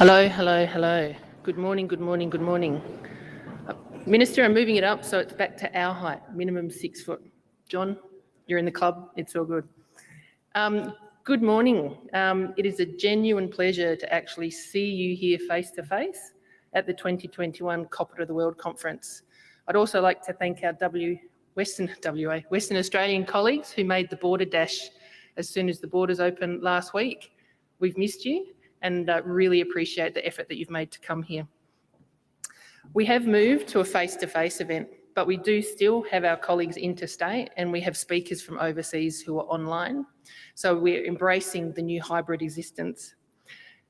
Hello, hello, hello. Good morning, good morning, good morning. Minister, I'm moving it up so it's back to our height, minimum 6 foot. John, you're in the club, it's all good. Good morning. It is a genuine pleasure to actually see you here face to face at the 2021 Copper of the World Conference. I'd also like to thank our Western Australian colleagues who made the border dash as soon as the borders opened last week. We've missed you and really appreciate the effort that you've made to come here. We have moved to a face-to-face event, but we do still have our colleagues interstate and we have speakers from overseas who are online. So we're embracing the new hybrid existence.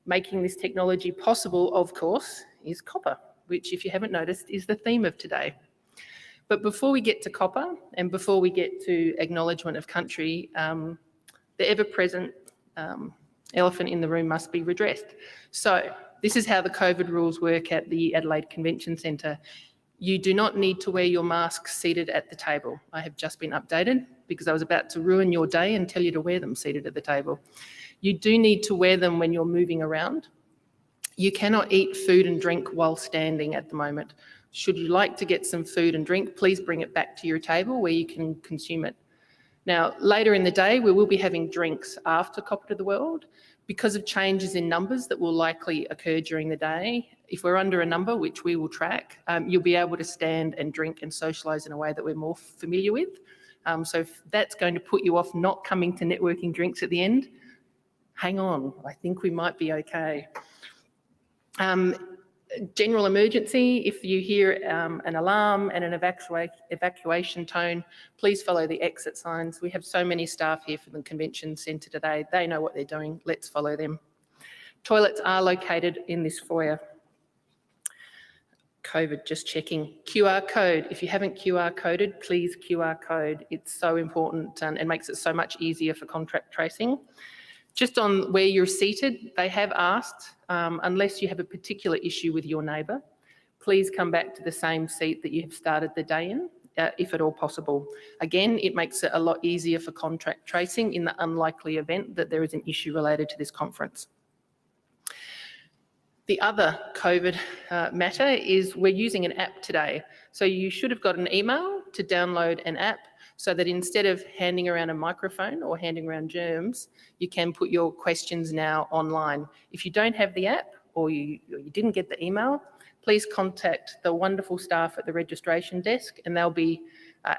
Making this technology possible, of course, is copper, which, if you haven't noticed, is the theme of today. But before we get to copper and before we get to acknowledgement of country, the ever-present elephant in the room must be redressed. So this is how the COVID rules work at the Adelaide Convention Centre. You do not need to wear your mask seated at the table. I have just been updated because I was about to ruin your day and tell you to wear them seated at the table. You do need to wear them when you're moving around. You cannot eat food and drink while standing at the moment. Should you like to get some food and drink, please bring it back to your table where you can consume it. Now, later in the day, we will be having drinks after Copper to the World. Because of changes in numbers that will likely occur during the day, if we're under a number, which we will track, you'll be able to stand and drink and socialise in a way that we're more familiar with. So if that's going to put you off not coming to networking drinks at the end, hang on, I think we might be okay. General emergency, if you hear an alarm and an evacuation tone, please follow the exit signs. We have so many staff here for the convention centre today. They know what they're doing. Let's follow them. Toilets are located in this foyer. COVID, just checking. QR code. If you haven't QR coded, please QR code. It's so important and makes it so much easier for contact tracing. Just on where you're seated, they have asked, unless you have a particular issue with your neighbour, please come back to the same seat that you have started the day in, if at all possible. Again, it makes it a lot easier for contact tracing in the unlikely event that there is an issue related to this conference. The other COVID matter is we're using an app today. So you should have got an email to download an app so that instead of handing around a microphone or handing around germs, you can put your questions now online. If you don't have the app or you didn't get the email, please contact the wonderful staff at the registration desk and they'll be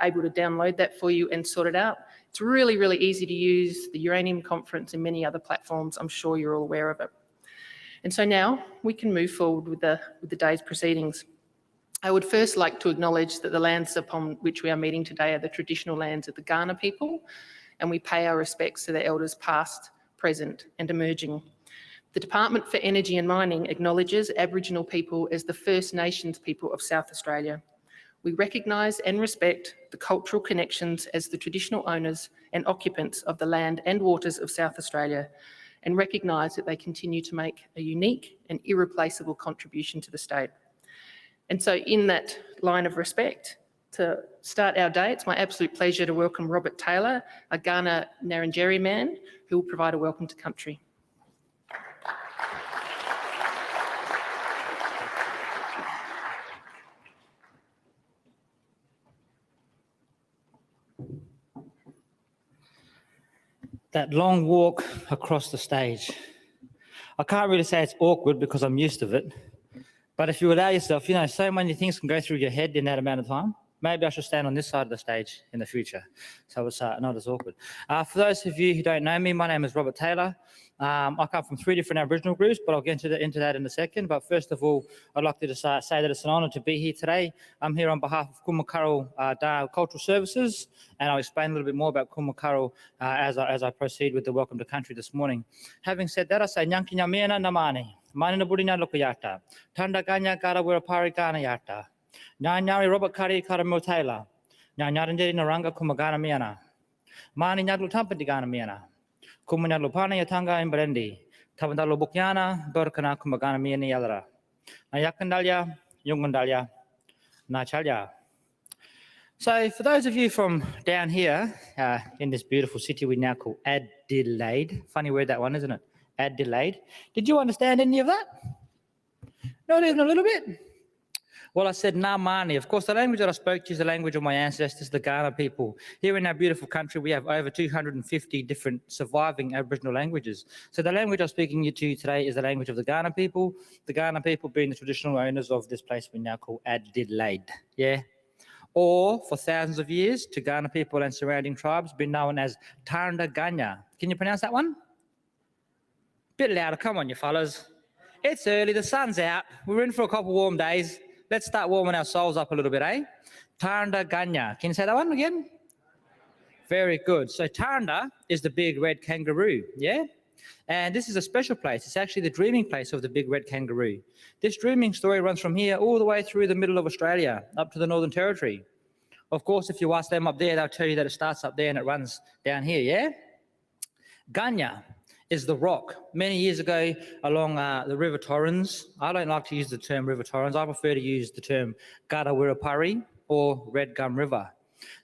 able to download that for you and sort it out. It's really, really easy to use. The Uranium Conference and many other platforms, I'm sure you're all aware of it. And so now we can move forward with the day's proceedings. I would first like to acknowledge that the lands upon which we are meeting today are the traditional lands of the Kaurna people, and we pay our respects to their elders past, present and emerging. The Department for Energy and Mining acknowledges Aboriginal people as the First Nations people of South Australia. We recognise and respect the cultural connections as the traditional owners and occupants of the land and waters of South Australia, and recognise that they continue to make a unique and irreplaceable contribution to the state. And so in that line of respect, to start our day, it's my absolute pleasure to welcome Robert Taylor, a Kaurna Ngarrindjeri man, who will provide a welcome to country. That long walk across the stage. I can't really say it's awkward because I'm used to it. But if you allow yourself, so many things can go through your head in that amount of time. Maybe I should stand on this side of the stage in the future, so it's not as awkward. For those of you who don't know me, my name is Robert Taylor. I come from 3 different Aboriginal groups, but I'll get into that in a second. But first of all, I'd like to just say that it's an honour to be here today. I'm here on behalf of Kuuma Karu Cultural Services, and I'll explain a little bit more about Kuuma Karu as I proceed with the Welcome to Country this morning. Having said that, I say Nyanki Nyamiana Namani, Manina Budina Lukayata, Tanda Ganya Gara Wirapari Gana Yata. Nyanyari Robert Kari Karamil Taylor, Nyanyarinjeri Naranga Kumagana Miana, Mani Nyaglu Tampati Gana Miana, Kumanyaglu Pana Yatanga and Brendi, Tavandalo Bukyana, Dorkana Kumagana Miana Yadra, Nayakandalia, Yungandalia, Nachalya. So, for those of you from down here in this beautiful city we now call Adelaide, funny word that one, isn't it? Adelaide. Did you understand any of that? Not even a little bit? Well, I said Namani. Of course, the language that I spoke to is the language of my ancestors, the Kaurna people. Here in our beautiful country, we have over 250 different surviving Aboriginal languages. So the language I'm speaking to you today is the language of the Kaurna people being the traditional owners of this place we now call Adelaide. Yeah? Or, for thousands of years, to Kaurna people and surrounding tribes, been known as Tarndaganya. Can you pronounce that one? Bit louder. Come on, you fellas. It's early. The sun's out. We're in for a couple warm days. Let's start warming our souls up a little bit, eh? Tarndaganya. Can you say that one again? Very good. So Tarnda is the big red kangaroo, yeah? And this is a special place. It's actually the dreaming place of the big red kangaroo. This dreaming story runs from here all the way through the middle of Australia, up to the Northern Territory. Of course, if you ask them up there, they'll tell you that it starts up there and it runs down here, yeah? Ganya is the rock. Many years ago, along the River Torrens, I don't like to use the term River Torrens. I prefer to use the term Gada-Wirrapurri or Red Gum River.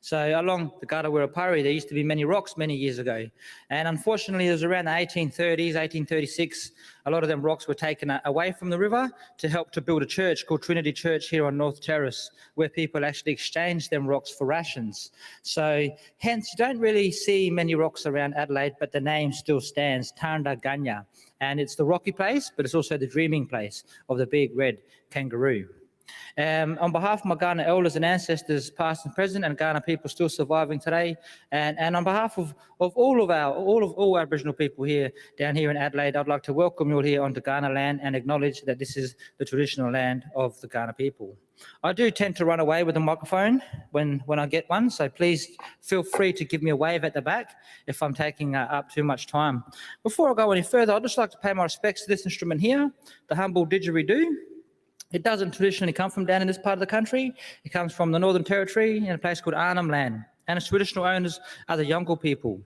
So along the Gada-Wirrapurri, there used to be many rocks many years ago. And unfortunately, it was around the 1830s, 1836, a lot of them rocks were taken away from the river to help to build a church called Trinity Church here on North Terrace, where people actually exchanged them rocks for rations. So hence, you don't really see many rocks around Adelaide, but the name still stands, Tarndaganya. And it's the rocky place, but it's also the dreaming place of the big red kangaroo. On behalf of my Kaurna elders and ancestors, past and present, and Kaurna people still surviving today, and on behalf of all Aboriginal people here down here in Adelaide, I'd like to welcome you all here onto Kaurna land and acknowledge that this is the traditional land of the Kaurna people. I do tend to run away with the microphone when I get one, so please feel free to give me a wave at the back if I'm taking up too much time. Before I go any further, I'd just like to pay my respects to this instrument here, the humble didgeridoo. It doesn't traditionally come from down in this part of the country. It comes from the Northern Territory in a place called Arnhem Land, and its traditional owners are the Yolngu people.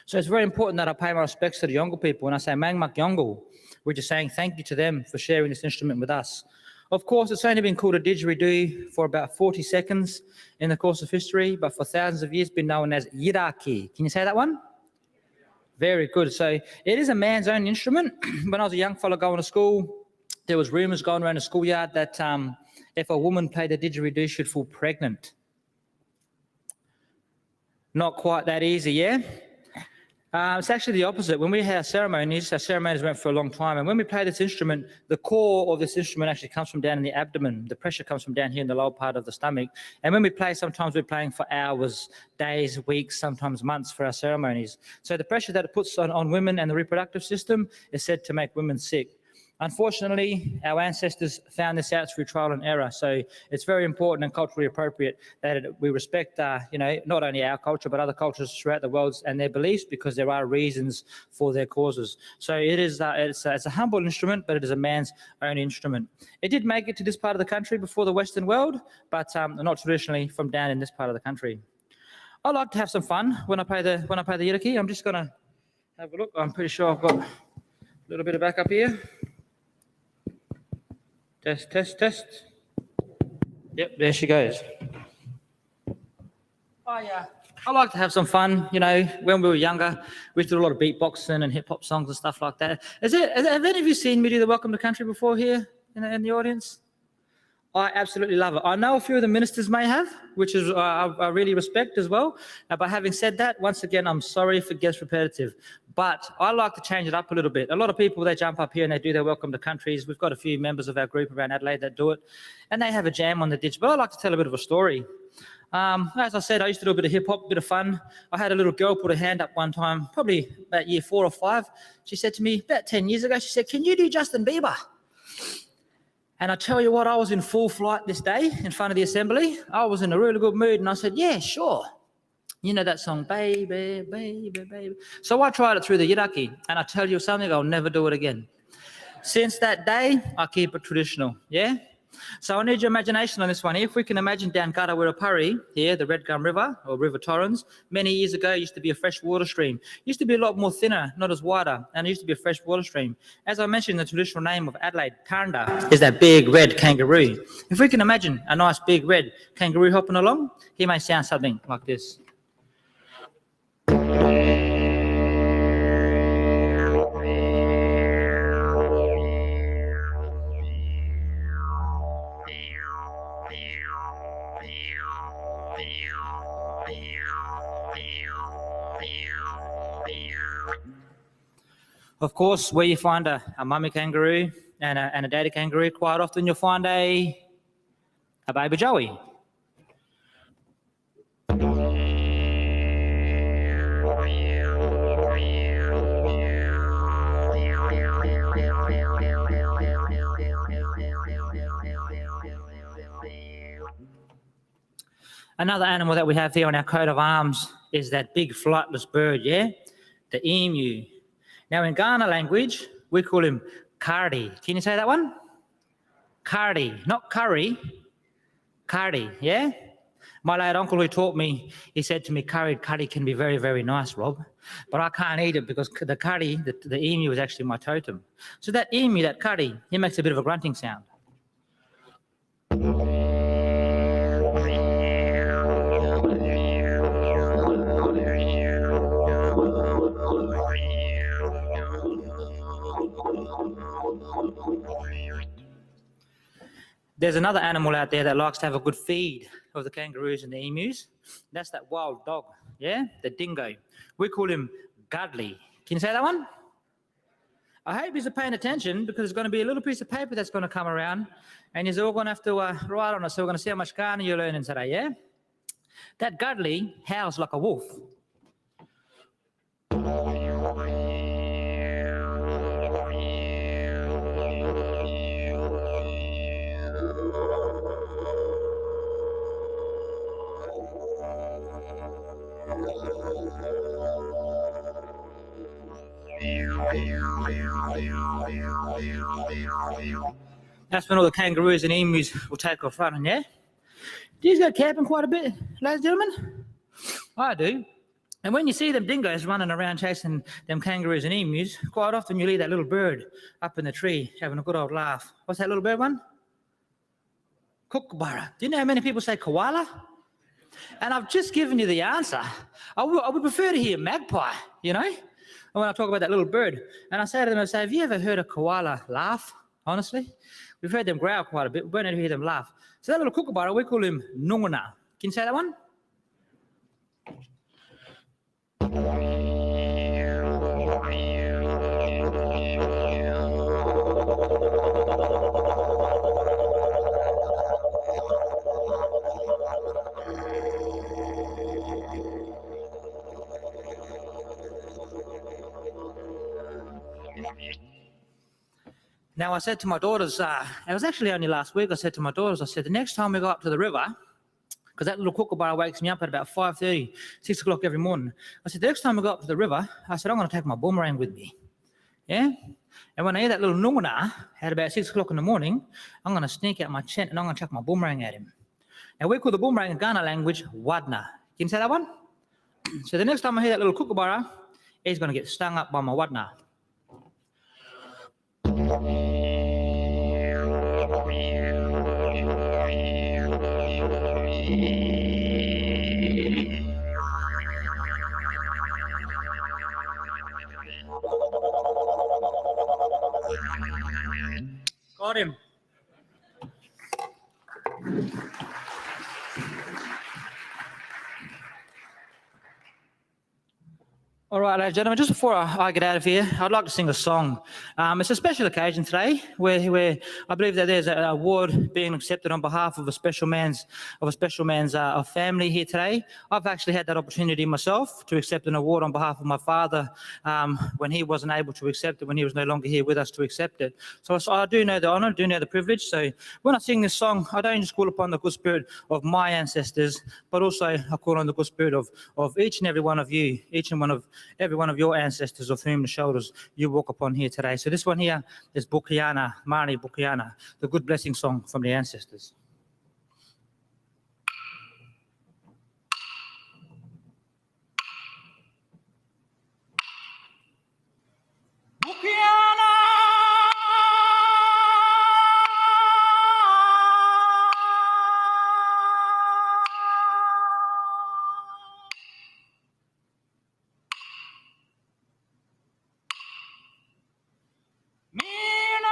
So it's very important that I pay my respects to the Yolngu people. When I say Mangmak Yolngu, we're just saying thank you to them for sharing this instrument with us. Of course, it's only been called a didgeridoo for about 40 seconds in the course of history, but for thousands of years been known as yiraki. Can you say that one? Very good. So it is a man's own instrument. When I was a young fellow going to school, there was rumours going around the schoolyard that if a woman played a didgeridoo, she'd fall pregnant. Not quite that easy, yeah? It's actually the opposite. When we had our ceremonies went for a long time, and when we play this instrument, the core of this instrument actually comes from down in the abdomen. The pressure comes from down here in the lower part of the stomach. And when we play, sometimes we're playing for hours, days, weeks, sometimes months for our ceremonies. So the pressure that it puts on women and the reproductive system is said to make women sick. Unfortunately, our ancestors found this out through trial and error. So it's very important and culturally appropriate that we respect, not only our culture, but other cultures throughout the world and their beliefs, because there are reasons for their causes. So it is, it's a humble instrument, but it is a man's own instrument. It did make it to this part of the country before the Western world, but not traditionally from down in this part of the country. I like to have some fun when I play the yiraki. I'm just gonna have a look. I'm pretty sure I've got a little bit of backup here. Test. Yep, there she goes. I like to have some fun. When we were younger, we did a lot of beatboxing and hip-hop songs and stuff like that. Have any of you seen me do the Welcome to Country before here in the audience? I absolutely love it. I know a few of the ministers may have, which is I really respect as well. But having said that, once again, I'm sorry if it gets repetitive. But I like to change it up a little bit. A lot of people, they jump up here and they do their Welcome to Countries. We've got a few members of our group around Adelaide that do it. And they have a jam on the ditch. But I like to tell a bit of a story. As I said, I used to do a bit of hip-hop, a bit of fun. I had a little girl put her hand up one time, probably about year 4 or 5. She said to me, about 10 years ago, she said, "Can you do Justin Bieber?" And I tell you what, I was in full flight this day in front of the assembly. I was in a really good mood, and I said, "Yeah, sure." You know that song, "Baby, baby, baby." So I tried it through the yiraki, and I tell you something, I'll never do it again. Since that day, I keep it traditional, yeah? So I need your imagination on this one. If we can imagine down Gada-Wirrapurri, here, the Red Gum River, or River Torrens, many years ago, it used to be a fresh water stream. It used to be a lot more thinner, not as wider, and it used to be a fresh water stream. As I mentioned, the traditional name of Adelaide, Tarnda, is that big red kangaroo. If we can imagine a nice big red kangaroo hopping along, he may sound something like this. Of course, where you find a mummy kangaroo and a daddy kangaroo, quite often you'll find a baby joey. Another animal that we have here on our coat of arms is that big flightless bird, yeah? The emu. Now in Ghana language, we call him Cardi. Can you say that one? Cardi, not curry, Cardi, yeah? My late uncle who taught me, he said to me, curry can be very, very nice, Rob. But I can't eat it because the curry, the emu is actually my totem. So that emu, that curry, he makes a bit of a grunting sound. There's another animal out there that likes to have a good feed of the kangaroos and the emus. That's that wild dog, yeah? The dingo. We call him Gudley. Can you say that one? I hope you're paying attention because there's going to be a little piece of paper that's going to come around and you're all going to have to write on it. So we're going to see how much Ghana you're learning today, yeah? That Gudley howls like a wolf. That's when all the kangaroos and emus will take off running, yeah? Do you go camping quite a bit, ladies and gentlemen? I do. And when you see them dingoes running around chasing them kangaroos and emus, quite often you'll hear that little bird up in the tree having a good old laugh. What's that little bird one? Kookaburra. Do you know how many people say koala? And I've just given you the answer. I would prefer to hear magpie, you know? When I talk about that little bird. And I say to them, I say, have you ever heard a koala laugh? Honestly? We've heard them growl quite a bit. We don't hear them laugh. So that little kookaburra, we call him Nunguna. Can you say that one? Now, I said to my daughters, it was actually only last week, I said to my daughters, I said, the next time we go up to the river, because that little kookaburra wakes me up at about 5:30, 6 o'clock every morning. I said, the next time we go up to the river, I said, I'm going to take my boomerang with me. Yeah? And when I hear that little nunguna at about 6 o'clock in the morning, I'm going to sneak out my tent and I'm going to chuck my boomerang at him. Now, we call the boomerang in Ghana language, wadna. Can you say that one? So the next time I hear that little kookaburra, he's going to get stung up by my wadna. Got him. All right, ladies and gentlemen, just before I get out of here, I'd like to sing a song. It's a special occasion today where I believe that there's an award being accepted on behalf of a special man's family here today. I've actually had that opportunity myself to accept an award on behalf of my father when he wasn't able to accept it, when he was no longer here with us to accept it. So I do know the honour, I do know the privilege. So when I sing this song, I don't just call upon the good spirit of my ancestors, but also I call on the good spirit of each and every one of you, every one of your ancestors of whom the shoulders you walk upon here today. So this one here is Bukiana, Mani Bukiana, the good blessing song from the ancestors. Bukiana! Mina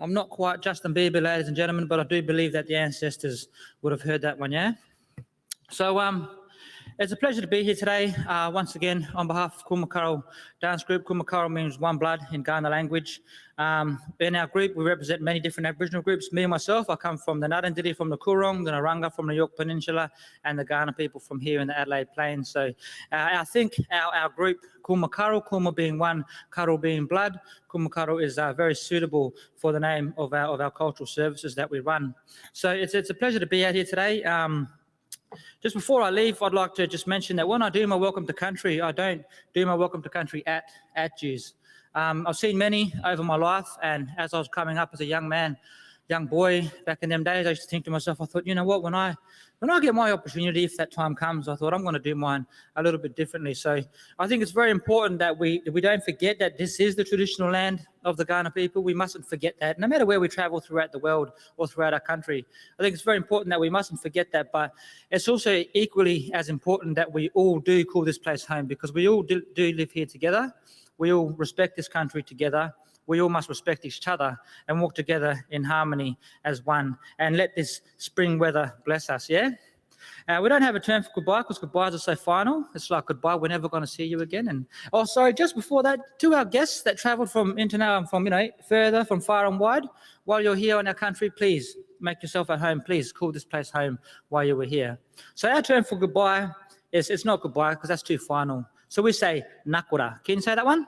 I'm not quite Justin Bieber, ladies and gentlemen, but I do believe that the ancestors would have heard that one, yeah? So it's a pleasure to be here today. Once again, on behalf of Kuuma Karu dance group. Kuuma Karu means one blood in Kaurna language. In our group, we represent many different Aboriginal groups. Me and myself, I come from the Ngarrindjeri from the Coorong, the Narungga from the York Peninsula, and the Kaurna people from here in the Adelaide Plains. So I think our group, Kuuma Karu, Kuuma being one, Karu being blood, Kuuma Karu is very suitable for the name of our cultural services that we run. So it's a pleasure to be out here today. Just before I leave, I'd like to just mention that when I do my welcome to country, I don't do my welcome to country at Jews. I've seen many over my life, and as I was coming up as a young boy back in them days, I used to think to myself, I thought, you know what, when I get my opportunity, if that time comes, I thought I'm going to do mine a little bit differently. So I think it's very important that we don't forget that this is the traditional land of the Kaurna people. We mustn't forget that, no matter where we travel throughout the world or throughout our country. I think it's very important that we mustn't forget that, but it's also equally as important that we all do call this place home, because we all do live here together. We all respect this country together. We all must respect each other and walk together in harmony as one, and let this spring weather bless us, yeah? We don't have a term for goodbye because goodbyes are so final. It's like goodbye, we're never going to see you again. And oh, sorry, just before that, to our guests that travelled from further, from far and wide, while you're here in our country, please make yourself at home. Please call this place home while you were here. So our term for goodbye is, it's not goodbye because that's too final. So we say nakura. Can you say that one?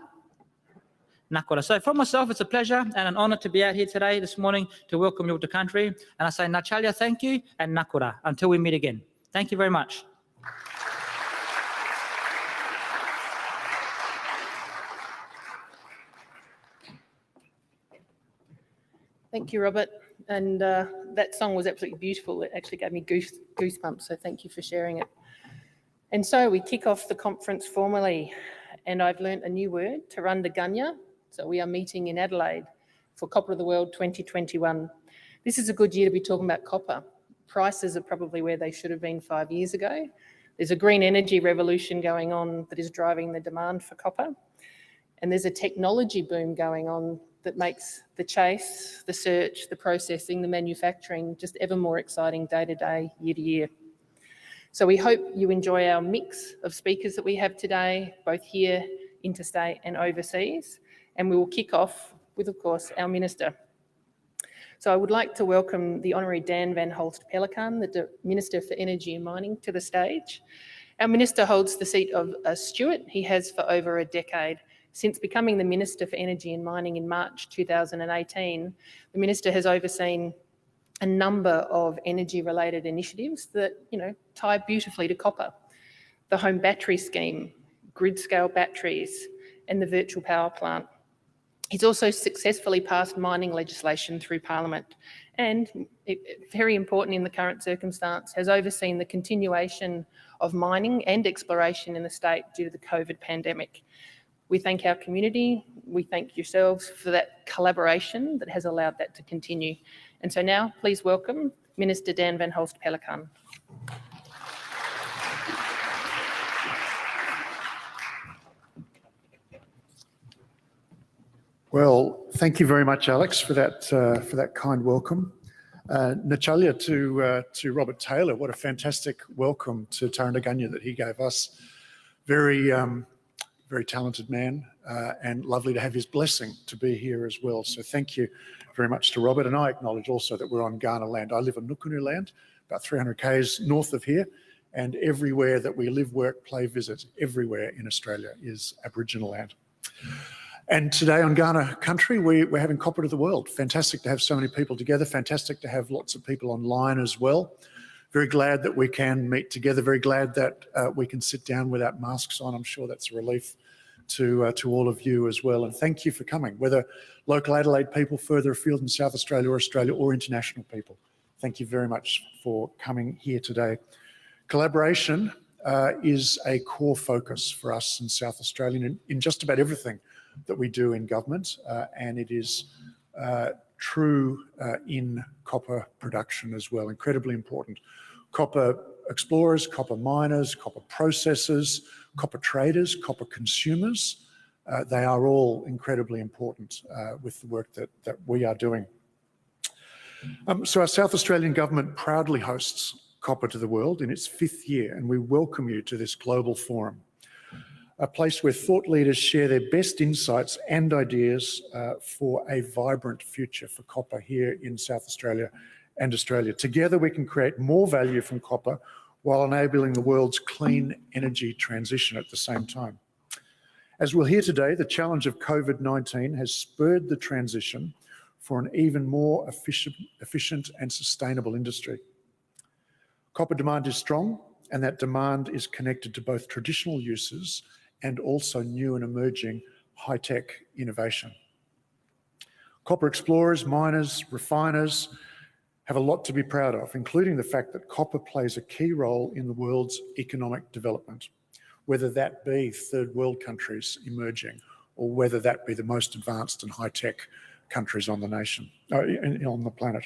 Nakura. So for myself, it's a pleasure and an honour to be out here today, this morning, to welcome you to country. And I say Nachalia, thank you, and Nakura, until we meet again. Thank you very much. Thank you, Robert. And that song was absolutely beautiful. It actually gave me goosebumps, so thank you for sharing it. And so we kick off the conference formally, and I've learnt a new word, Tarundaganya. So we are meeting in Adelaide for Copper of the World 2021. This is a good year to be talking about copper. Prices are probably where they should have been 5 years ago. There's a green energy revolution going on that is driving the demand for copper. And there's a technology boom going on that makes the chase, the search, the processing, the manufacturing just ever more exciting day to day, year to year. So we hope you enjoy our mix of speakers that we have today, both here, interstate and overseas. And we will kick off with, of course, our Minister. So I would like to welcome the Honorary Dan van Holst Pellekaan, the Minister for Energy and Mining, to the stage. Our Minister holds the seat of a steward. He has for over a decade. Since becoming the Minister for Energy and Mining in March 2018, the Minister has overseen a number of energy-related initiatives that, tie beautifully to copper. The home battery scheme, grid-scale batteries, and the virtual power plant. He's also successfully passed mining legislation through Parliament and, very important in the current circumstance, has overseen the continuation of mining and exploration in the state due to the COVID pandemic. We thank our community, we thank yourselves for that collaboration that has allowed that to continue. And so now, please welcome Minister Dan van Holst Pellekaan. Well, thank you very much, Alex, for that kind welcome. Nachalia to Robert Taylor. What a fantastic welcome to Tarundaganya that he gave us. Very talented man, and lovely to have his blessing to be here as well. So thank you very much to Robert. And I acknowledge also that we're on Kaurna land. I live on Nukunu land, about 300 k's north of here, and everywhere that we live, work, play, visit, everywhere in Australia is Aboriginal land. And today on Kaurna country, we're having Copper of the World. Fantastic to have so many people together. Fantastic to have lots of people online as well. Very glad that we can meet together, very glad that we can sit down without masks on. I'm sure that's a relief to all of you as well. And thank you for coming, whether local Adelaide people further afield in South Australia or international people. Thank you very much for coming here today. Collaboration is a core focus for us in South Australia in just about everything that we do in government, and it is true in copper production as well, incredibly important. Copper explorers, copper miners, copper processors, copper traders, copper consumers, they are all incredibly important with the work that we are doing. So our South Australian government proudly hosts Copper to the World in its 5th year, and we welcome you to this global forum, a place where thought leaders share their best insights and ideas for a vibrant future for copper here in South Australia and Australia. Together we can create more value from copper while enabling the world's clean energy transition at the same time. As we'll hear today, the challenge of COVID-19 has spurred the transition for an even more efficient and sustainable industry. Copper demand is strong, and that demand is connected to both traditional uses and also new and emerging high-tech innovation. Copper explorers, miners, refiners have a lot to be proud of, including the fact that copper plays a key role in the world's economic development, whether that be third world countries emerging or whether that be the most advanced and high-tech countries on the planet.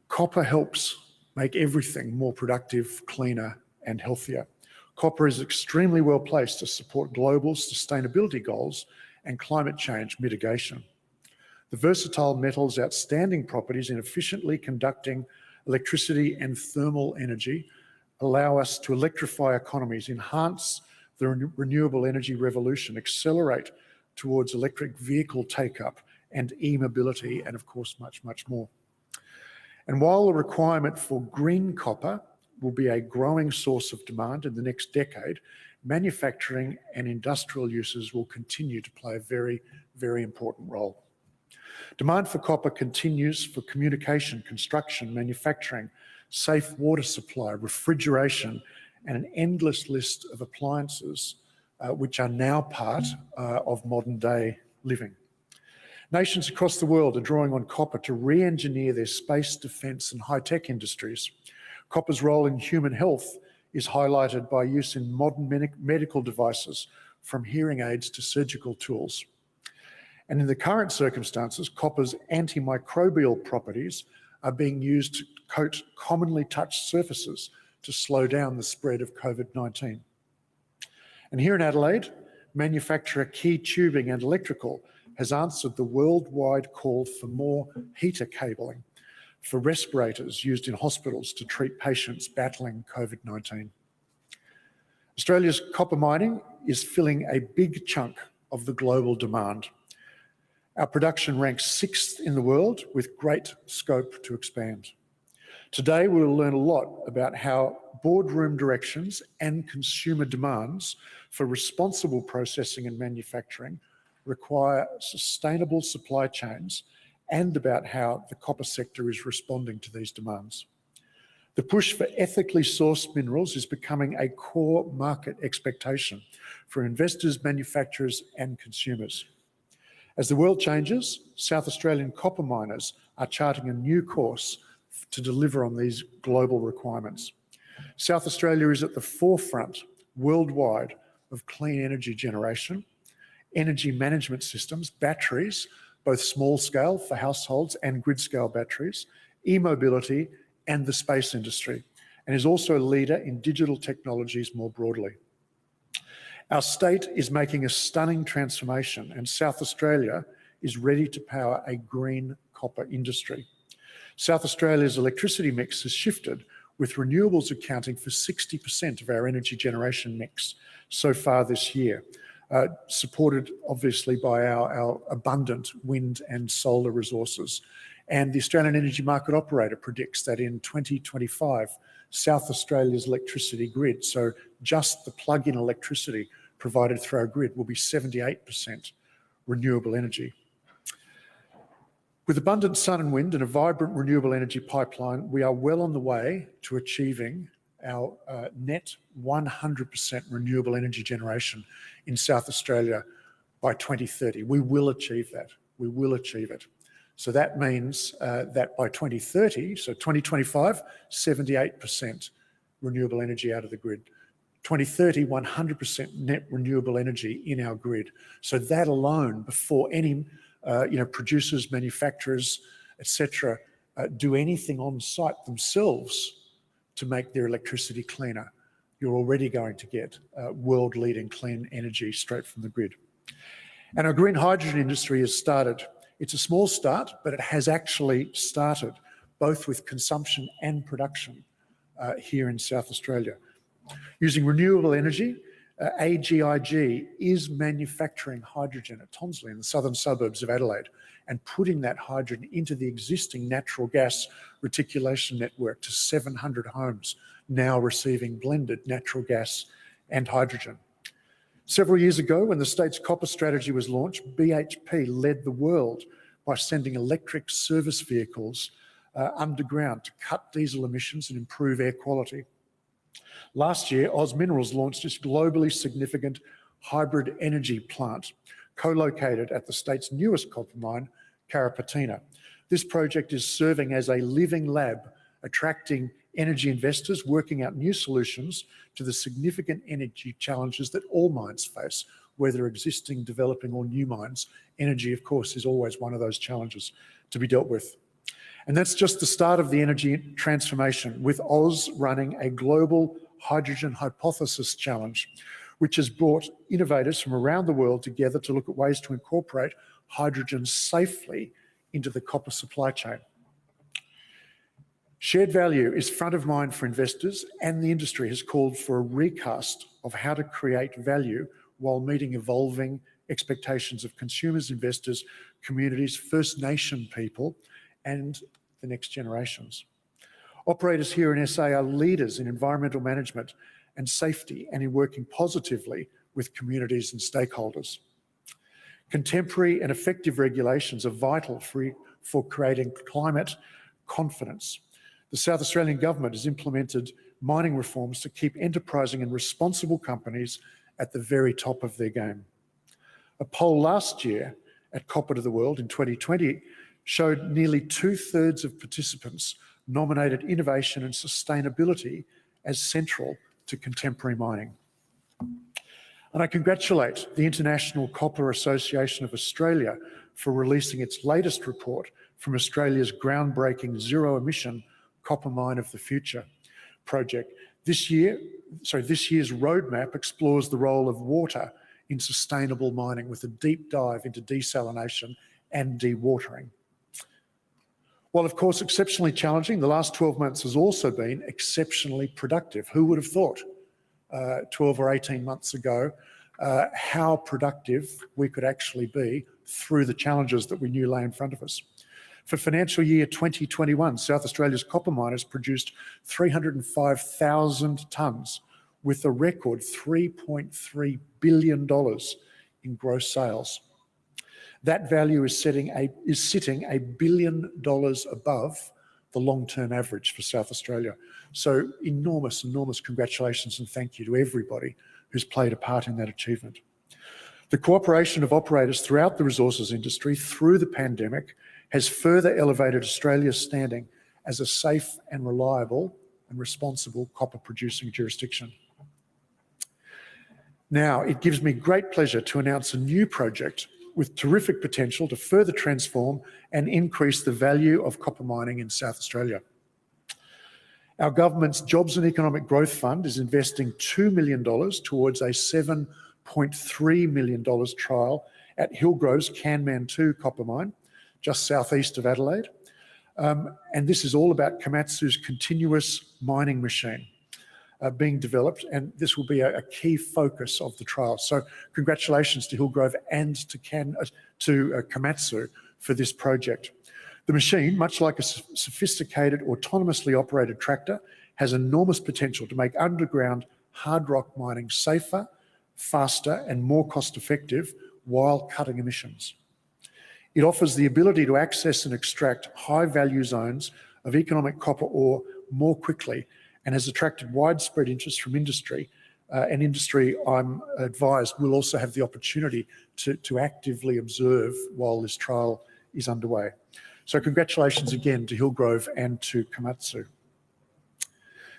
Copper helps make everything more productive, cleaner and healthier. Copper is extremely well placed to support global sustainability goals and climate change mitigation. The versatile metal's outstanding properties in efficiently conducting electricity and thermal energy allow us to electrify economies, enhance the renewable energy revolution, accelerate towards electric vehicle take-up and e-mobility, and of course much, much more. And while the requirement for green copper will be a growing source of demand in the next decade, manufacturing and industrial uses will continue to play a very, very important role. Demand for copper continues for communication, construction, manufacturing, safe water supply, refrigeration, and an endless list of appliances which are now part of modern day living. Nations across the world are drawing on copper to re-engineer their space, defence and high-tech industries. Copper's role in human health is highlighted by use in modern medical devices, from hearing aids to surgical tools. And in the current circumstances, copper's antimicrobial properties are being used to coat commonly touched surfaces to slow down the spread of COVID-19. And here in Adelaide, manufacturer Key Tubing and Electrical has answered the worldwide call for more heater cabling for respirators used in hospitals to treat patients battling COVID-19. Australia's copper mining is filling a big chunk of the global demand. Our production ranks 6th in the world with great scope to expand. Today, we will learn a lot about how boardroom directions and consumer demands for responsible processing and manufacturing require sustainable supply chains, and about how the copper sector is responding to these demands. The push for ethically sourced minerals is becoming a core market expectation for investors, manufacturers and consumers. As the world changes, South Australian copper miners are charting a new course to deliver on these global requirements. South Australia is at the forefront worldwide of clean energy generation, energy management systems, batteries, both small scale for households and grid scale batteries, e-mobility and the space industry, and is also a leader in digital technologies more broadly. Our state is making a stunning transformation, and South Australia is ready to power a green copper industry. South Australia's electricity mix has shifted, with renewables accounting for 60% of our energy generation mix so far this year, supported obviously by our abundant wind and solar resources. And the Australian Energy Market Operator predicts that in 2025, South Australia's electricity grid, so just the plug-in electricity provided through our grid, will be 78% renewable energy. With abundant sun and wind and a vibrant renewable energy pipeline, we are well on the way to achieving our net 100% renewable energy generation in South Australia by 2030. We will achieve that. We will achieve it. So that means that by 2030, so 2025, 78% renewable energy out of the grid. 2030, 100% net renewable energy in our grid. So that alone, before any producers, manufacturers, etc., do anything on site themselves to make their electricity cleaner, you're already going to get world-leading clean energy straight from the grid. And our green hydrogen industry has started. It's a small start, but it has actually started, both with consumption and production here in South Australia. Using renewable energy, AGIG is manufacturing hydrogen at Tonsley in the southern suburbs of Adelaide and putting that hydrogen into the existing natural gas reticulation network to 700 homes now receiving blended natural gas and hydrogen. Several years ago, when the state's copper strategy was launched, BHP led the world by sending electric service vehicles underground to cut diesel emissions and improve air quality. Last year, Oz Minerals launched its globally significant hybrid energy plant, co-located at the state's newest copper mine, Carrapateena. This project is serving as a living lab, attracting energy investors, working out new solutions to the significant energy challenges that all mines face, whether existing, developing or new mines. Energy, of course, is always one of those challenges to be dealt with. And that's just the start of the energy transformation, with Oz running a global hydrogen hypothesis challenge, which has brought innovators from around the world together to look at ways to incorporate hydrogen safely into the copper supply chain. Shared value is front of mind for investors, and the industry has called for a recast of how to create value while meeting evolving expectations of consumers, investors, communities, First Nation people, and the next generations. Operators here in SA are leaders in environmental management and safety and in working positively with communities and stakeholders. Contemporary and effective regulations are vital for creating climate confidence. The South Australian Government has implemented mining reforms to keep enterprising and responsible companies at the very top of their game. A poll last year at Copper to the World in 2020 showed nearly 2/3 of participants nominated innovation and sustainability as central to contemporary mining. And I congratulate the International Copper Association of Australia for releasing its latest report from Australia's groundbreaking zero-emission Copper Mine of the Future project. This year's roadmap explores the role of water in sustainable mining with a deep dive into desalination and dewatering. While of course exceptionally challenging, the last 12 months has also been exceptionally productive. Who would have thought 12 or 18 months ago how productive we could actually be through the challenges that we knew lay in front of us? For financial year 2021, South Australia's copper miners produced 305,000 tonnes with a record $3.3 billion in gross sales. That value is sitting $1 billion above the long-term average for South Australia. So enormous, enormous congratulations and thank you to everybody who's played a part in that achievement. The cooperation of operators throughout the resources industry through the pandemic has further elevated Australia's standing as a safe and reliable and responsible copper producing jurisdiction. Now, it gives me great pleasure to announce a new project with terrific potential to further transform and increase the value of copper mining in South Australia. Our government's Jobs and Economic Growth Fund is investing $2 million towards a $7.3 million trial at Hillgrove's Canman 2 copper mine, just southeast of Adelaide. And this is all about Komatsu's continuous mining machine being developed, and this will be a key focus of the trial. So congratulations to Hillgrove and to Komatsu for this project. The machine, much like a sophisticated autonomously operated tractor, has enormous potential to make underground hard rock mining safer, faster and more cost effective while cutting emissions. It offers the ability to access and extract high-value zones of economic copper ore more quickly and has attracted widespread interest from industry. And industry, I'm advised, will also have the opportunity to actively observe while this trial is underway. So congratulations again to Hillgrove and to Komatsu.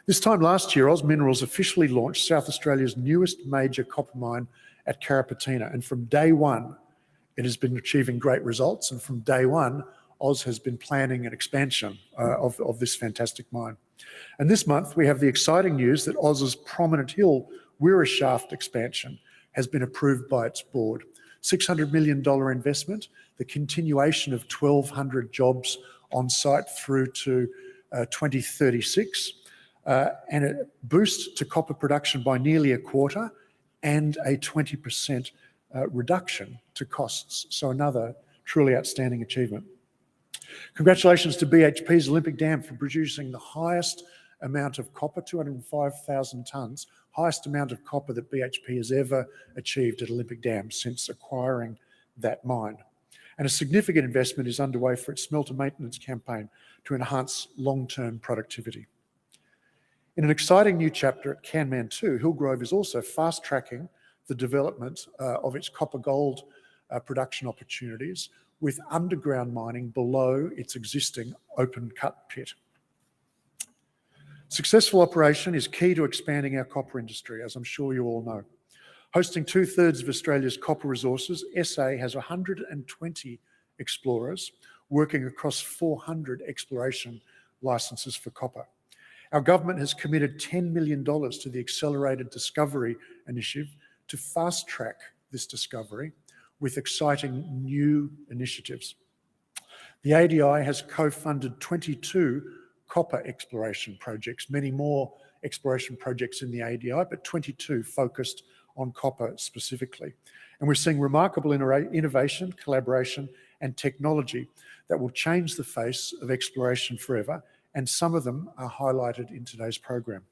This time last year, Oz Minerals officially launched South Australia's newest major copper mine at Carrapateena, and from day one, it has been achieving great results, and from day one, Oz has been planning an expansion of this fantastic mine. And this month, we have the exciting news that Oz's Prominent Hill Wirra Shaft expansion has been approved by its board. $600 million investment, the continuation of 1,200 jobs on site through to 2036, and a boost to copper production by nearly a quarter and a 20% reduction to costs. So another truly outstanding achievement. Congratulations to BHP's Olympic Dam for producing the highest amount of copper, 205,000 tonnes, highest amount of copper that BHP has ever achieved at Olympic Dam since acquiring that mine. And a significant investment is underway for its smelter maintenance campaign to enhance long-term productivity. In an exciting new chapter at Canman 2, Hillgrove is also fast-tracking the development of its copper-gold production opportunities with underground mining below its existing open-cut pit. Successful operation is key to expanding our copper industry, as I'm sure you all know. Hosting 2/3 of Australia's copper resources, SA has 120 explorers working across 400 exploration licenses for copper. Our government has committed $10 million to the Accelerated Discovery Initiative to fast-track this discovery with exciting new initiatives. The ADI has co-funded 22 copper exploration projects, many more exploration projects in the ADI, but 22 focused on copper specifically. And we're seeing remarkable innovation, collaboration, and technology that will change the face of exploration forever, and some of them are highlighted in today's program.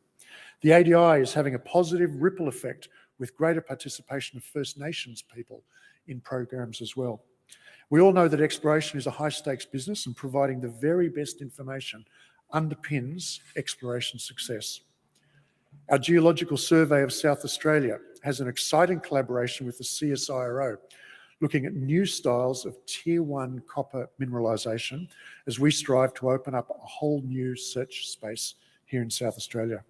The ADI is having a positive ripple effect with greater participation of First Nations people in programs as well. We all know that exploration is a high-stakes business, and providing the very best information underpins exploration success. Our Geological Survey of South Australia has an exciting collaboration with the CSIRO, looking at new styles of Tier 1 copper mineralisation as we strive to open up a whole new search space here in South Australia.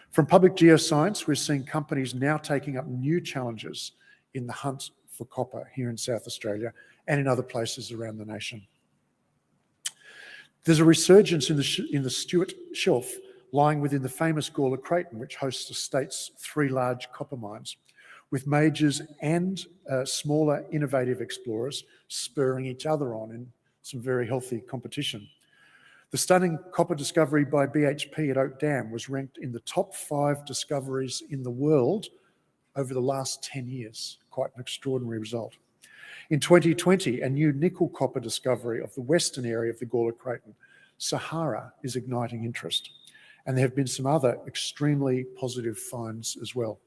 From public geoscience, we're seeing companies now taking up new challenges in the hunt for copper here in South Australia and in other places around the nation. There's a resurgence in the Stuart Shelf lying within the famous Gawler Craton, which hosts the state's 3 large copper mines, with majors and smaller innovative explorers spurring each other on in some very healthy competition. The stunning copper discovery by BHP at Oak Dam was ranked in the top 5 discoveries in the world over the last 10 years. Quite an extraordinary result. In 2020, a new nickel copper discovery of the western area of the Gawler Craton, Sahara, is igniting interest. And there have been some other extremely positive finds as well.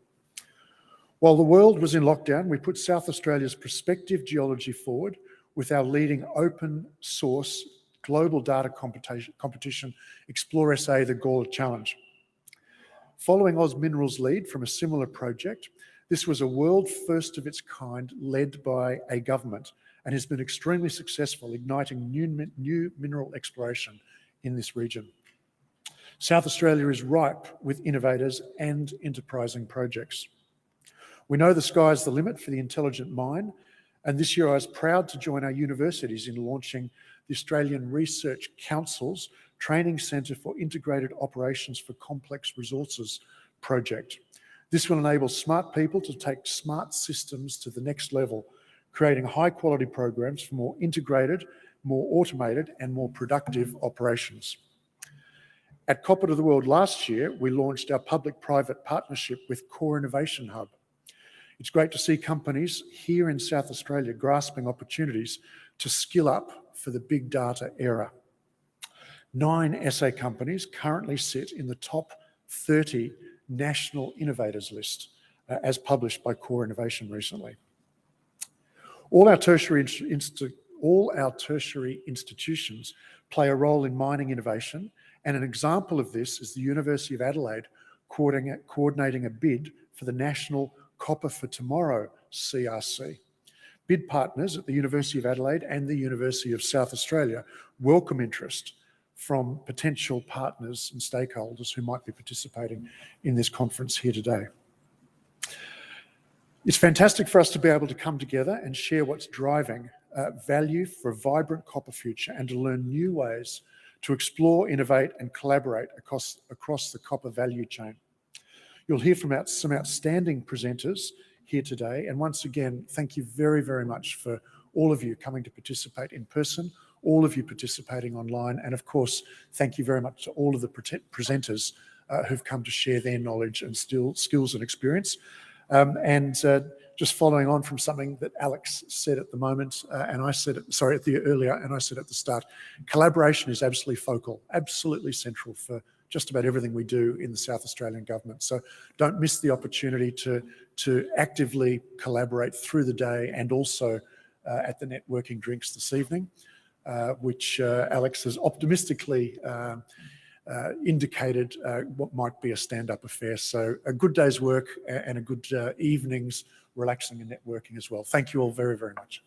While the world was in lockdown, we put South Australia's prospective geology forward with our leading open source global data competition, Explore SA, the Gawler Challenge. Following Oz Minerals' lead from a similar project, this was a world first of its kind led by a government and has been extremely successful, igniting new mineral exploration in this region. South Australia is ripe with innovators and enterprising projects. We know the sky's the limit for the intelligent mine, and this year I was proud to join our universities in launching the Australian Research Council's Training Centre for Integrated Operations for Complex Resources project. This will enable smart people to take smart systems to the next level, creating high-quality programs for more integrated, more automated, and more productive operations. At Copper to the World last year, we launched our public-private partnership with Core Innovation Hub. It's great to see companies here in South Australia grasping opportunities to skill up for the big data era. 9 SA companies currently sit in the top 30 national innovators list, as published by Core Innovation recently. All our tertiary all our tertiary institutions play a role in mining innovation, and an example of this is the University of Adelaide coordinating a bid for the National Copper for Tomorrow CRC. Bid partners at the University of Adelaide and the University of South Australia welcome interest from potential partners and stakeholders who might be participating in this conference here today. It's fantastic for us to be able to come together and share what's driving value for a vibrant copper future and to learn new ways to explore, innovate and collaborate across the copper value chain. You'll hear from some outstanding presenters here today, and once again, thank you very, very much for all of you coming to participate in person, all of you participating online, and of course, thank you very much to all of the presenters who've come to share their knowledge and skills and experience. Just following on from something that Alex said at the moment, and I said earlier, and I said at the start, collaboration is absolutely central for just about everything we do in the South Australian government. So don't miss the opportunity to actively collaborate through the day and also at the networking drinks this evening, which Alex has optimistically indicated what might be a stand-up affair. So a good day's work and a good evening's relaxing and networking as well. Thank you all very, very much.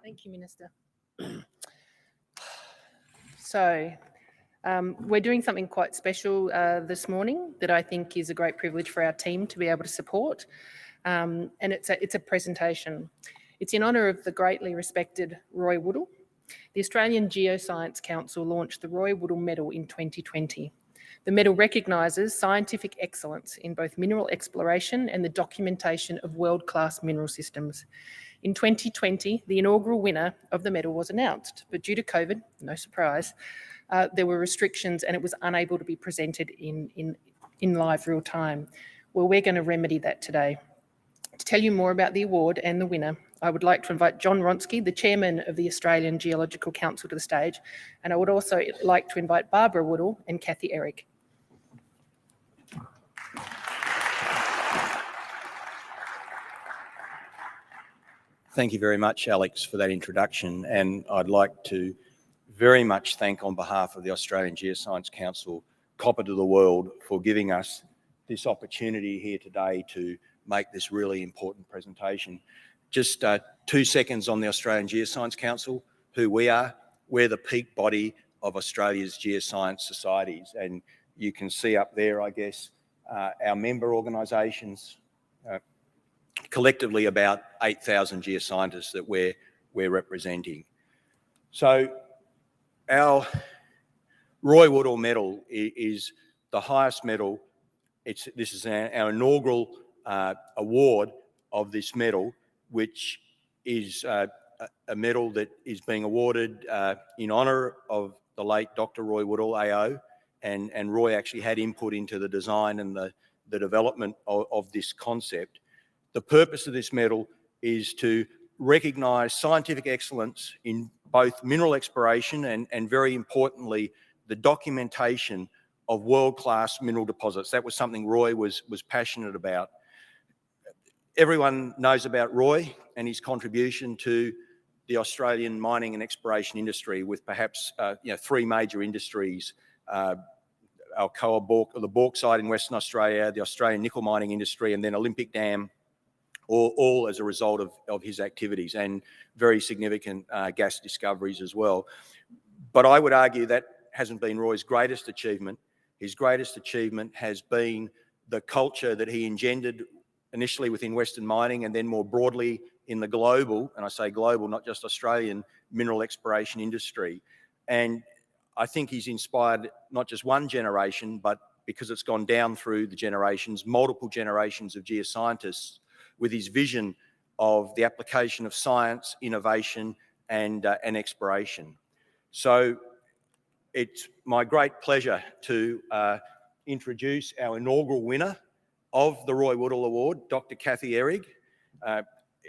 Thank you, Minister. So, we're doing something quite special this morning that I think is a great privilege for our team to be able to support. And it's a presentation. It's in honour of the greatly respected Roy Woodall. The Australian Geoscience Council launched the Roy Woodall Medal in 2020. The medal recognises scientific excellence in both mineral exploration and the documentation of world-class mineral systems. In 2020, the inaugural winner of the medal was announced, but due to COVID, no surprise, there were restrictions and it was unable to be presented in live real time. Well, we're going to remedy that today. To tell you more about the award and the winner, I would like to invite John Wronski, the Chairman of the Australian Geological Council, to the stage, and I would also like to invite Barbara Woodall and Kathy Ehrig. Thank you very much, Alex, for that introduction, and I'd like to very much thank, on behalf of the Australian Geoscience Council, Copper to the World, for giving us this opportunity here today to make this really important presentation. Just 2 seconds on the Australian Geoscience Council, who we are. We're the peak body of Australia's geoscience societies, and you can see up there, I guess, our member organisations, collectively about 8,000 geoscientists that we're representing. So our Roy Woodall Medal is the highest medal. This is our inaugural award of this medal, which is a medal that is being awarded in honour of the late Dr. Roy Woodall AO, and Roy actually had input into the design and the development of this concept. The purpose of this medal is to recognise scientific excellence in both mineral exploration and very importantly, the documentation of world-class mineral deposits. That was something Roy was passionate about. Everyone knows about Roy and his contribution to the Australian mining and exploration industry, with perhaps 3 major industries: Alcoa the bauxite in Western Australia, the Australian nickel mining industry, and then Olympic Dam, all as a result of his activities, and very significant gas discoveries as well. But I would argue that hasn't been Roy's greatest achievement. His greatest achievement has been the culture that he engendered initially within Western mining and then more broadly in the global, and I say global, not just Australian, mineral exploration industry. And I think he's inspired not just one generation, but because it's gone down through the generations, multiple generations of geoscientists, with his vision of the application of science, innovation, and exploration. So it's my great pleasure to introduce our inaugural winner of the Roy Woodall Award, Dr. Kathy Ehrig.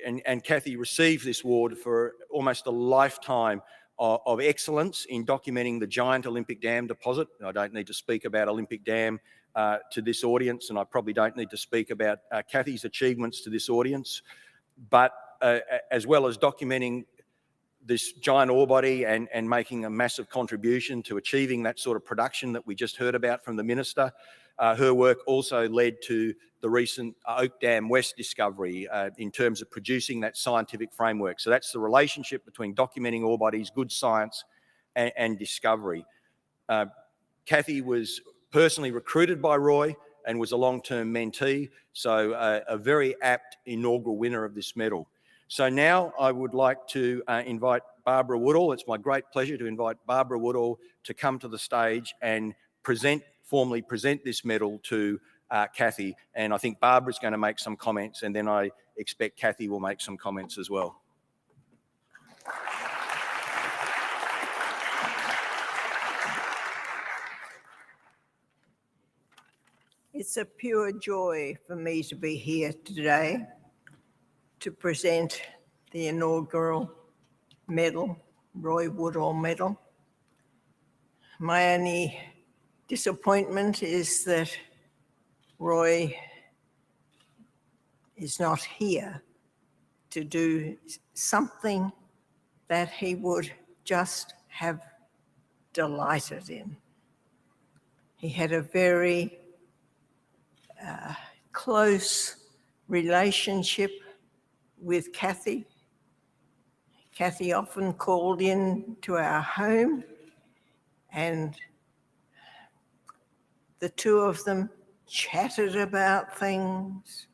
and Kathy received this award for almost a lifetime of excellence in documenting the giant Olympic Dam deposit. I don't need to speak about Olympic Dam to this audience, and I probably don't need to speak about Kathy's achievements to this audience, but as well as documenting this giant ore body and making a massive contribution to achieving that sort of production that we just heard about from the Minister. Her work also led to the recent Oak Dam West discovery in terms of producing that scientific framework. So that's the relationship between documenting ore bodies, good science, and discovery. Kathy was personally recruited by Roy and was a long-term mentee, so a very apt inaugural winner of this medal. So now I would like to invite Barbara Woodall. It's my great pleasure to invite Barbara Woodall to come to the stage and formally present this medal to Kathy. And I think Barbara's going to make some comments, and then I expect Kathy will make some comments as well. It's a pure joy for me to be here today to present the inaugural medal, Roy Woodall Medal. My only disappointment is that Roy is not here to do something that he would just have delighted in. He had a very close relationship with Kathy. Kathy often called in to our home, and the two of them chatted about things.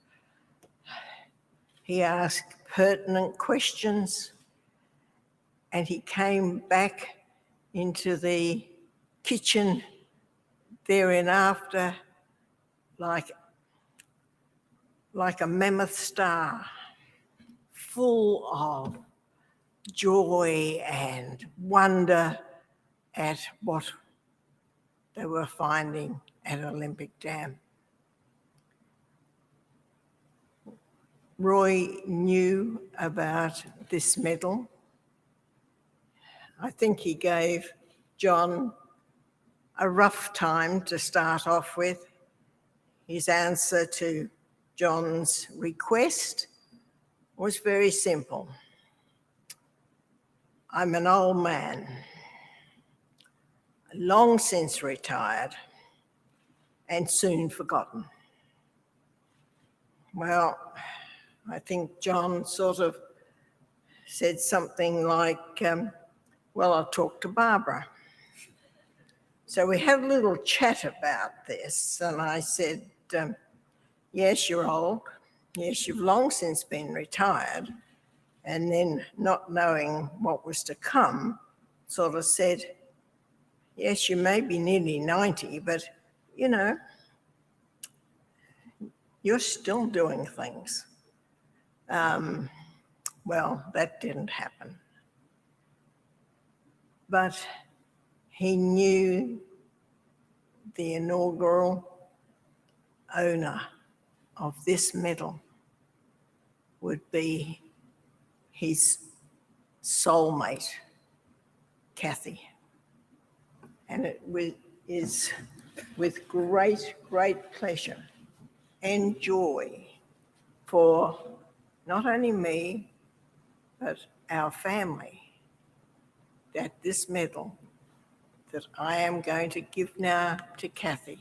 He asked pertinent questions, and he came back into the kitchen thereafter like a mammoth star, full of joy and wonder at what they were finding at Olympic Dam. Roy knew about this medal. I think he gave John a rough time to start off with. His answer to John's request was very simple. I'm an old man, long since retired and soon forgotten. Well, I think John sort of said something like, well, I'll talk to Barbara. So we had a little chat about this, and I said, yes, you're old. Yes, you've long since been retired. And then, not knowing what was to come, sort of said, yes, you may be nearly 90, but, you know, you're still doing things. Well, that didn't happen. But he knew the inaugural owner of this medal would be his soulmate, Kathy. And it is with great, great pleasure and joy for not only me, but our family, that this medal that I am going to give now to Kathy.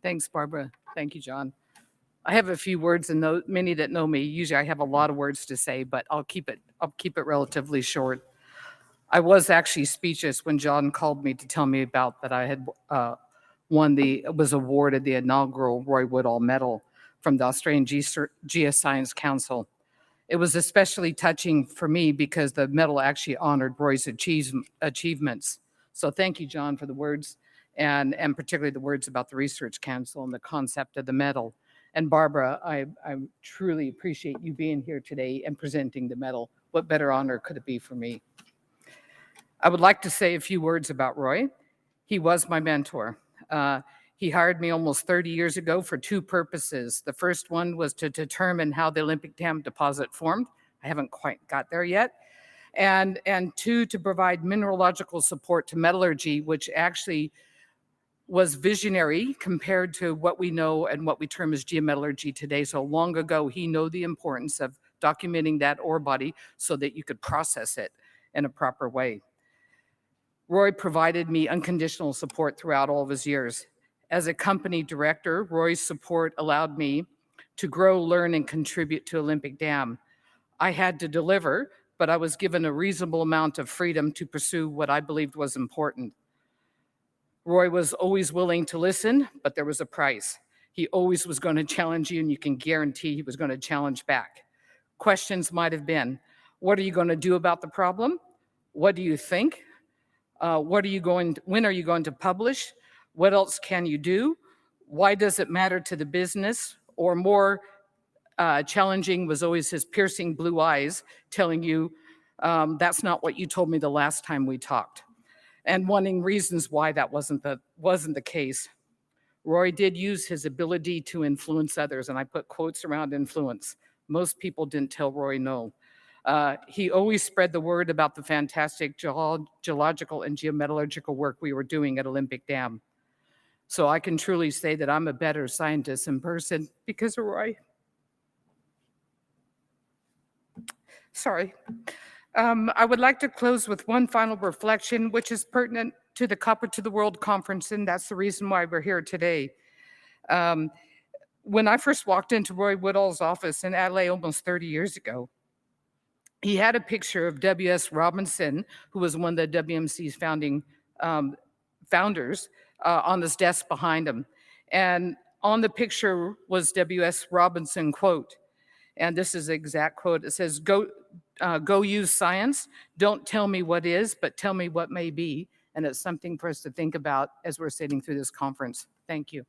Thanks, Barbara. Thank you, John. I have a few words, and many that know me, usually I have a lot of words to say, but I'll keep it relatively short. I was actually speechless when John called me to tell me about that I had was awarded the inaugural Roy Woodall Medal from the Australian Geoscience Council. It was especially touching for me because the medal actually honored Roy's achievements. So thank you, John, for the words, and particularly the words about the Research Council and the concept of the medal. And Barbara, I truly appreciate you being here today and presenting the medal. What better honor could it be for me? I would like to say a few words about Roy. He was my mentor. He hired me almost 30 years ago for two purposes. The first one was to determine how the Olympic Dam deposit formed. I haven't quite got there yet. And two, to provide mineralogical support to metallurgy, which actually was visionary compared to what we know and what we term as geometallurgy today. So long ago, he knew the importance of documenting that ore body so that you could process it in a proper way. Roy provided me unconditional support throughout all of his years. As a company director, Roy's support allowed me to grow, learn, and contribute to Olympic Dam. I had to deliver, but I was given a reasonable amount of freedom to pursue what I believed was important. Roy was always willing to listen, but there was a price. He always was going to challenge you, and you can guarantee he was going to challenge back. Questions might have been, what are you going to do about the problem? What do you think? When are you going to publish? What else can you do? Why does it matter to the business? Or more challenging was always his piercing blue eyes telling you, that's not what you told me the last time we talked. And wanting reasons why that wasn't the case. Roy did use his ability to influence others, and I put quotes around influence. Most people didn't tell Roy no. He always spread the word about the fantastic geological and geometallurgical work we were doing at Olympic Dam. So I can truly say that I'm a better scientist in person because of Roy. Sorry. I would like to close with one final reflection, which is pertinent to the Copper to the World conference, and that's the reason why we're here today. When I first walked into Roy Woodall's office in Adelaide almost 30 years ago, he had a picture of W.S. Robinson, who was one of the WMC's founding founders, on his desk behind him. And on the picture was W.S. Robinson quote, and this is the exact quote. It says, go use science. Don't tell me what is, but tell me what may be. And it's something for us to think about as we're sitting through this conference. Thank you.